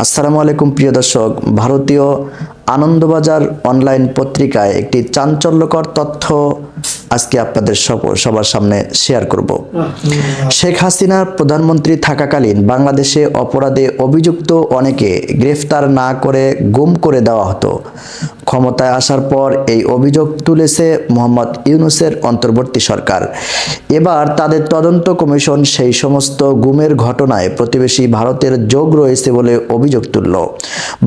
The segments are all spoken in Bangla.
আসসালামু আলাইকুম প্রিয় দর্শক। ভারতীয় আনন্দবাজার অনলাইন পত্রিকায় একটি চাঞ্চল্যকর তথ্য আজকে আপনাদের সবার সামনে শেয়ার করব। শেখ হাসিনা প্রধানমন্ত্রী থাকাকালীন বাংলাদেশে অপরাধে অভিযুক্ত অনেকে গ্রেফতার না করে গুম করে দেওয়া হতো। ক্ষমতায় আসার পর এই অভিযোগ তুলেছে মোহাম্মদ ইউনূসের অন্তর্বর্তী সরকার। এবার তাদের তদন্ত কমিশন সেই সমস্ত গুমের ঘটনায় প্রতিবেশী ভারতের যোগ রয়েছে বলে অভিযোগ তুলল।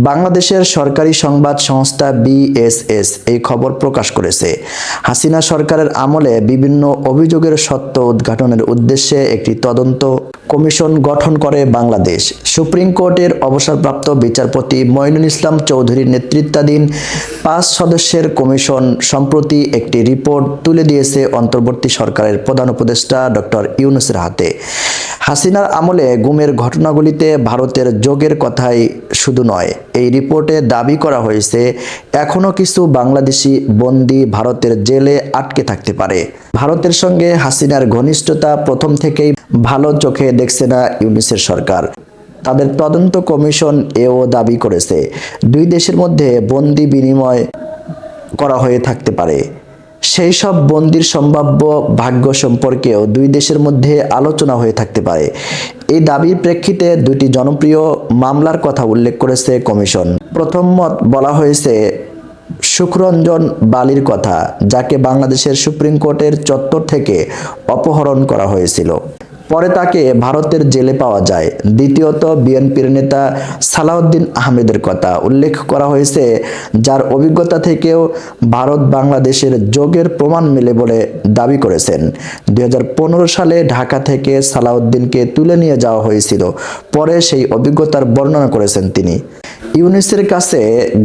বাংলাদেশের সরকারি সংবাদ সংস্থা বিএসএস এই খবর প্রকাশ করেছে। হাসিনা সরকারের আমলে বিভিন্ন অভিযোগের সত্য উদ্ঘাটনের উদ্দেশ্যে একটি তদন্ত কমিশন গঠন করে বাংলাদেশ। সুপ্রিম কোর্টের অবসরপ্রাপ্ত বিচারপতি মঈনুল ইসলাম চৌধুরীর নেতৃত্বাধীন 5 সদস্যের কমিশন সম্প্রতি একটি রিপোর্ট তুলে দিয়েছে অন্তর্বর্তী সরকারের প্রধান উপদেষ্টা ডক্টর ইউনূসের হাতে। হাসিনার আমলে গুমের ঘটনাগুলিতে ভারতের যোগের কথাই শুধু নয়, এই রিপোর্টে দাবি করা হয়েছে এখনও কিছু বাংলাদেশি বন্দী ভারতের জেলে আটকে থাকতে পারে। ভারতের সঙ্গে হাসিনার ঘনিষ্ঠতা প্রথম থেকেই ভালো চোখে দেখছে না ইউনূসের সরকার। তাদের তদন্ত কমিশন এও দাবি করেছে দুই দেশের মধ্যে বন্দি বিনিময় করা হয়ে থাকতে পারে। সেই সব বন্দির সম্ভাব্য ভাগ্য সম্পর্কেও দুই দেশের মধ্যে আলোচনা হয়ে থাকতে পারে। এই দাবির প্রেক্ষিতে দুটি জনপ্রিয় মামলার কথা উল্লেখ করেছে কমিশন। প্রথম মত বলা হয়েছে সুখরঞ্জন বালির কথা, যাকে বাংলাদেশের সুপ্রিম কোর্টের চত্বর থেকে অপহরণ করা হয়েছিল। পরে তাকে ভারতের জেলে পাওয়া যায়। দ্বিতীয়ত বিএনপির নেতা সালাউদ্দিন আহমেদের কথা উল্লেখ করা হয়েছে, যার অভিজ্ঞতা থেকেও ভারত বাংলাদেশের যোগের প্রমাণ মেলে বলে দাবি করেছেন। 2015 সালে ঢাকা থেকে সালাউদ্দিনকে তুলে নিয়ে যাওয়া হয়েছিল। পরে সেই অভিজ্ঞতার বর্ণনা করেছেন তিনি। ইউনূসের কাছে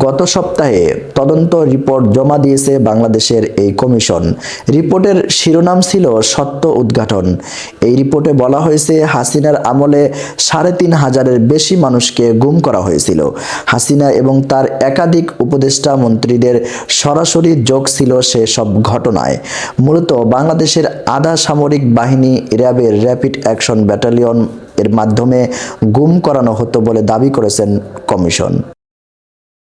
গত সপ্তাহে তদন্ত রিপোর্ট জমা দিয়েছে বাংলাদেশের এই কমিশন। রিপোর্টের শিরোনাম ছিল সত্য উদ্ঘাটন। এই রিপোর্টে বলা হয়েছে হাসিনার আমলে 3,500-এর বেশি মানুষকে গুম করা হয়েছিল। হাসিনা এবং তার একাধিক উপদেষ্টা মন্ত্রীদের সরাসরি যোগ ছিল সে সব ঘটনায়। মূলত বাংলাদেশের আধা সামরিক বাহিনী র্যাবের র্যাপিড অ্যাকশন ব্যাটালিয়ন এর মাধ্যমে গুম করানো হতো বলে দাবি করেছেন কমিশন।